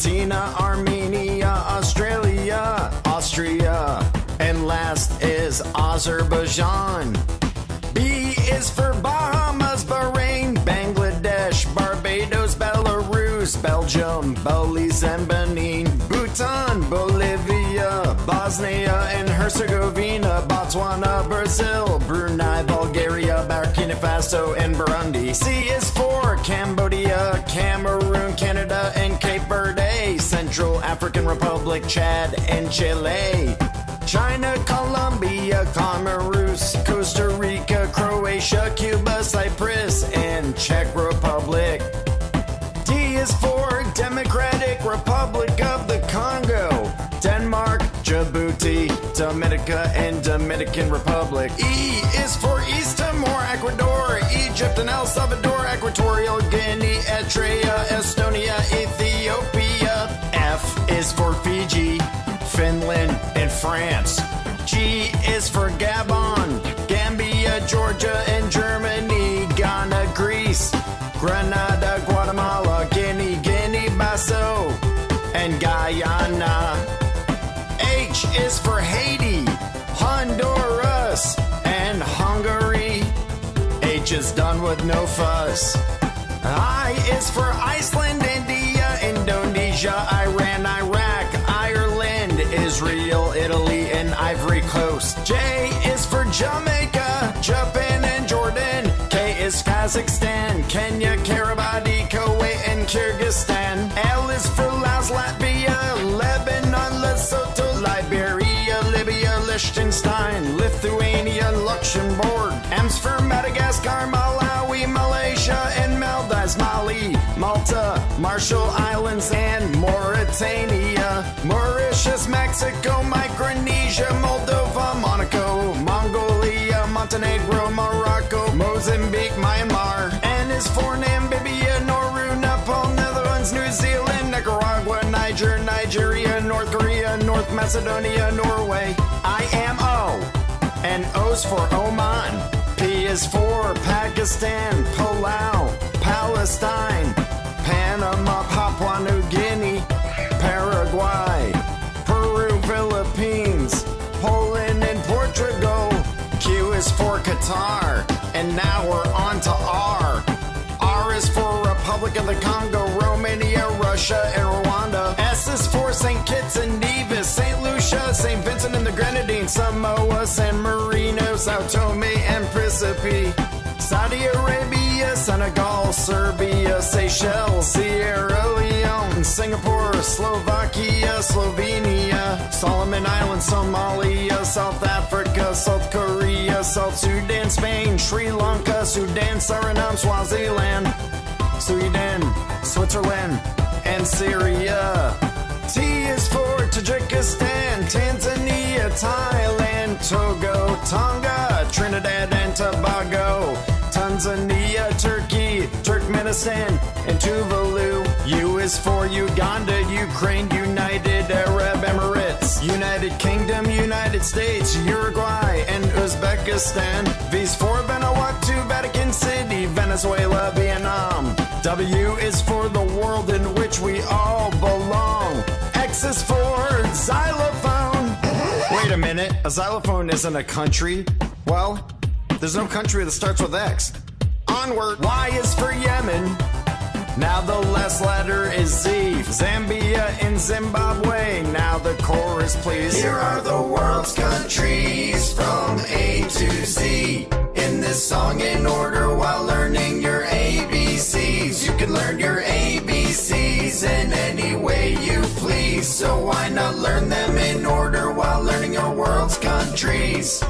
Argentina, Armenia, Australia, Austria, and last is Azerbaijan. B is for Bahamas, Bahrain, Bangladesh, Barbados, Belarus, Belgium, Belize and Benin, Bhutan, Bolivia, Bosnia and Herzegovina, Botswana, Brazil, Brunei, Bulgaria, Burkina Faso, and Burundi. C is for Cambodia, Cameroon, Canada, and Cape Verde, Central African Republic, Chad, and Chile, China, Colombia, Comoros, Costa Rica, Croatia, Cuba, Cyprus, and Czech Republic. D is for Democratic Republic of the Congo, Denmark, Djibouti, Dominica, and Dominican Republic. E is for East Timor, Ecuador, Egypt, and El Salvador, Equatorial Guinea, Eritrea, Estonia, Ethiopia. F is for Fiji, Finland, and France. G is for Gabon, Gambia, Georgia, and Germany, Ghana, Greece, Grenada, Guatemala, Guinea, Guinea-Bissau, and Guyana. H is for Haiti, Honduras, and Hungary. H is done with no fuss. I is for Iceland, India, Indonesia, Iran, Iraq, Ireland, Israel, Italy, and Ivory Coast. J is for Jamaica, Japan, and Jordan. K is Kazakhstan, Kenya, Kiribati, Kuwait, and Kyrgyzstan. L is for Laos, Latvia, Lebanon, Lesotho, Liberia, Libya, Liechtenstein, Lithuania, Luxembourg. M's for Madagascar, Malawi, Malaysia, and Maldives, Mali, Malta, Marshall Islands, and Mauritania, Mauritius, Mexico, Micronesia, Moldova, Monaco, Mongolia, Montenegro, Morocco, Mozambique, Myanmar. N is for Namibia, Nauru, Nepal, Netherlands, New Zealand, Nicaragua, Niger, Nigeria, North Korea, North Macedonia, Norway. I am O. And O's for Oman. P is for Pakistan, Palau, Palestine, Panama, Papua New Guinea, Paraguay, Peru, Philippines, Poland, and Portugal. Q is for Qatar. And now we're on to R. R is for Republic of the Congo, Romania, Russia, and Rwanda. S is for St. Kitts and Nevis, St. Lucia, St. Vincent and the Grenadines, Samoa, San Marino, Sao Tome and Principe, Saudi Arabia, Senegal, Serbia, Seychelles, Sierra Leone, Singapore, Slovakia, Slovenia, Solomon Islands, Somalia, South Africa, South Korea, South Sudan, Spain, Sri Lanka, Sudan, Suriname, Swaziland, Sweden, Switzerland, and Syria. T is for Tajikistan, Tanzania, Thailand, Togo, Tonga, Trinidad and Tobago, Tanzania, Turkey, Turkmenistan, and Tuvalu. U is for Uganda, Ukraine, United Arab Emirates, United Kingdom, United States, Uruguay, and Uzbekistan. V is for Vanuatu, Vatican City, Venezuela, Vietnam. W is for the world in which we all belong. X is for xylophone. Wait a minute, a xylophone isn't a country. Well, there's no country that starts with X. Onward. Y is for Yemen. Now the last letter is Z. Zambia and Zimbabwe. Now the chorus, please. Here are the world's countries from A to Z. In this song in order while learning your ABCs. You can learn your ABCs in any way you please. So why not learn them in order while learning your world's countries?